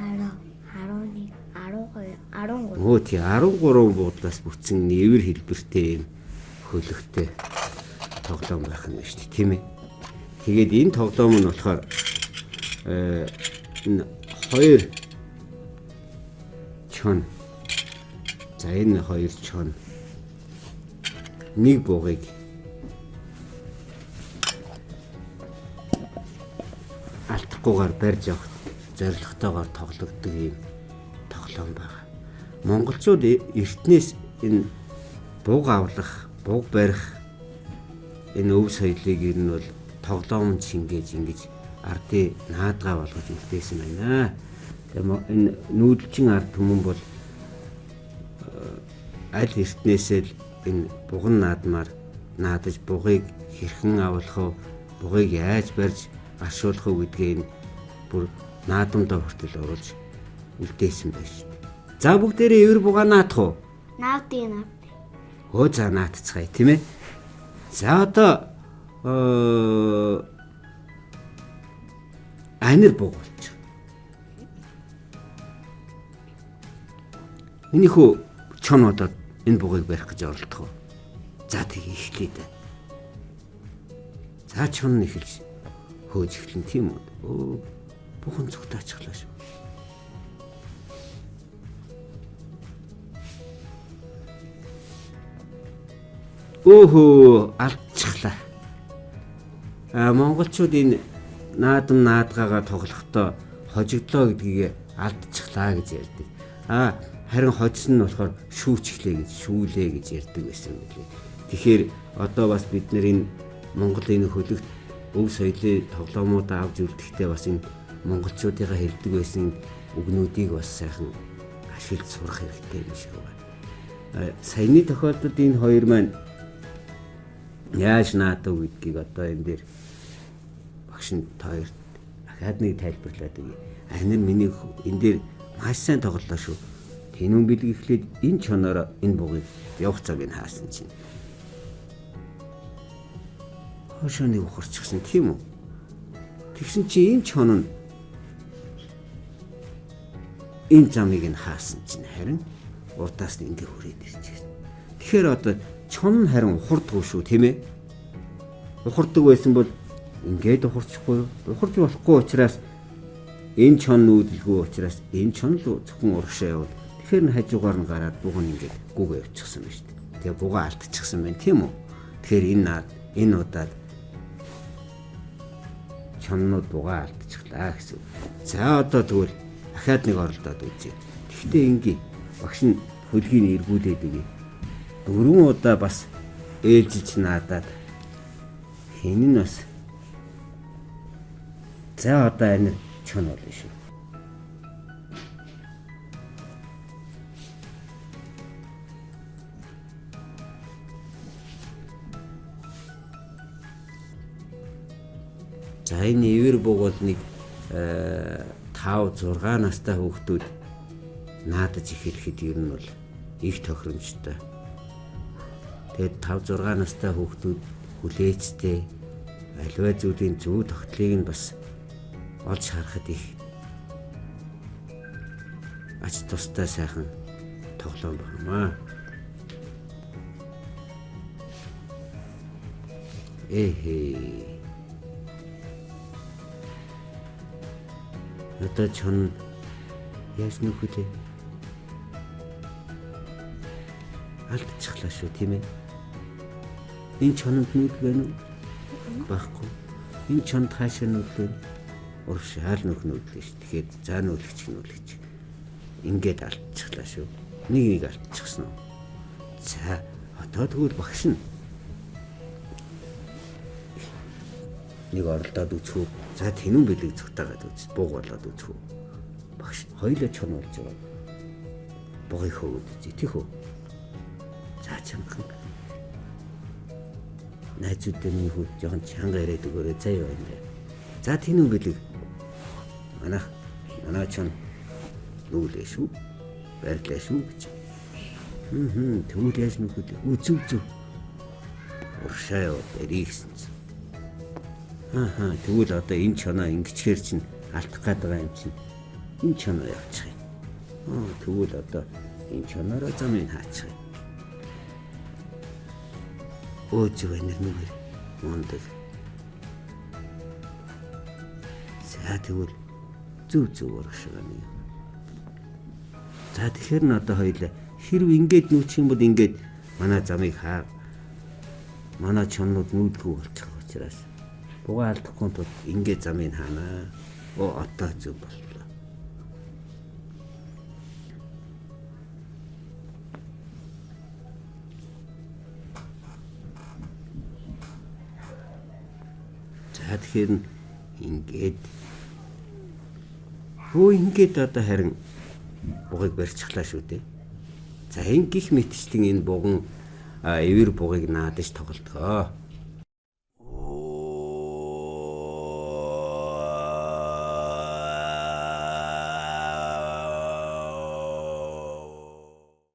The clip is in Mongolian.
13 Өө тий 13 буудлаас бүтсэн нэвэр хэлбэртэй юм хөлөгтэй тоглоом байх нь шүү дээ, тийм ээ. Тэгээд энэ тоглоом нь болохоор энэ хоёр чон. За энэ хоёр чон нэг буугыг алдахгүйгээр барьж явах зорилготойгоор тоглогддог юм тоглоом байна. Монголчууд эртнээс энэ буг авлах, буг барих энэ өв соёлыг ер нь бол тоглоомд шингээж ингэж ардын наадгаа болгож үлдээсэн байна. Тэгээ энэ нүүдэлчин ард түмэн бол аль эртнээсээ л энэ буган наадмаар наадаж бугыг хэрхэн авлах вэ, бугыг яаж барьж ашиглах вэ гэдгээ энэ бүр наадамдаа хүртэл оруулж үлдээсэн байна шүү дээ. За бүгдээрээ эвэр бугаа наадах уу? Наадын. Хөө за наадцгаая тийм ээ. За одоо анир буг болчих. Минийхүү чон одоо энэ бугыг барих гэж оролдох уу? За тэгээ эхлэе дээ. За чон эхэлж хөөж эхлэн тийм үү? Өө бүхэн зүгтаачихлаа шүү. Өөхөө алдчихлаа. Монголчууд энэ наадам наадгаагаа тоглохдоо хожигдлоо гэдгийг алдчихлаа гэж ярьдаг. Харин хоцсон нь болохоор шүүчихлээ гэж, шүүлээ гэж ярьдаг байсан юм билээ. Тэгэхээр одоо бас бид нэр энэ Монголын хөлөгт өв соёлын тоглоомуудаа авч үлдэхдээ бас энэ монголчуудыгаа хэлдэг байсан үгнүүдийг бас сайхан ашиглаж сурах хэрэгтэй юм шиг байна. Саяны тохиолдолд энэ хоёр маань яаж наадав гэдгийг одоо энэ дээр багш нь хоёрт дахиад нэг тайлбарлаад өгье. Анир миний энэ дээр маш сайн тоглолоо шүү. Тэнүүн бэлгэхлээр энэ чоноор энэ бугыг явах цагийг хаасан чинь. Хошоо нэг ухарчихсан тийм үү? Тэгсэн чи энэ чон нь энэ замыг нь хаасан чинь харин урдаас нь ингээ хүрээд ирчихсэн. Тэгэхээр одоо чон харин ухардгүй шүү тийм ээ. Ухардаг байсан бол ингээд ухарчихгүй. Ухарч болохгүй учраас энэ чон нүүдэлгүй учраас энэ чон л зөвхөн урагшаа явал тэгэхээр нь хажуугаар нь гараад буг нь ингээд гүг явчихсан байна шүү дээ. Тэгээ бугаа алдчихсан байна тийм үү? Тэгэхээр энэ удаад чоннууд бугаа алдчихлаа гэсэн. За одоо тэгвэл дахиад нэг оролдоод үзье. Тэгтээ ингээ багш нь хөлгийг эргүүлээд өгье. 4 удаа бас ээлжиж наадаад хин нь бас за одоо анир чон болно шүү. За энэ эвэр буг бол нэг 5-6 настай хүүхдүүд наадаж эхлэхэд ер нь бол их тохиромжтой. Тэгээд 5-6 настай хүүхдүүд хүлээцтэй аливаа зүйлийн зөв тогтлыг нь бас олж харахад их ач тустай сайхан тоглоом байна. Эхээ. Одоо чон яаж нүхэлээ алдчихлаа шүү тийм ээ. Энэ чонд нүдэл байна уу? Баггүй. Энэ чонд хаашаа нүдэл вэ? Уршаал нүдэл шүү. Тэгэхээр за нүдлэгч. Ингээд алдчихлаа шүү. Нэг алдчихсан уу? За одоо тэгвэл багш нь Нэг оролдоод үзхүү. За тэнүүн бэлэг зүгтаагаад үз. Бууг болоод үзхүү. Багш хоёулаа чон болж байгаа. Богыг хөвөд үзье тийх үү. За чанхан. Найзуудын нэг хүүд жоохон чанга яриад өгөөрэй заяа байна. За тэнүүн бэлэг. Манай чон нүүлээ шүү. Баярлалаа шүү гэж. Тэгвэл яаж нүгүүд үзв. Уршаа яригсэн. Тэгвэл одоо энэ чоноо ингэчээр чинь алдах гээд байгаа юм чинь. Энэ чоноо явуучих юм. Тэгвэл одоо энэ чоноороо замыг хаачих юм. Өөжөө энэрнүүгээр мондөг. За тэгвэл зүв урагшаа юм. За тэгэхээр н одоо хоёлаа хэрв ингээд нүүчих юм бол ингээд манай замыг хаа. Манай чоннууд нүүдгүй болчих учраас бугаа алдахгүй тул ингээд замыг хаанаа. Одоо зүв боллоо. За тэгэхээр ингээд одоо харин бугыг барьчихлаа шүү дээ. За энэ гих мэтчтэн энэ буган эвэр бугыг наадаж тоглолтгоо.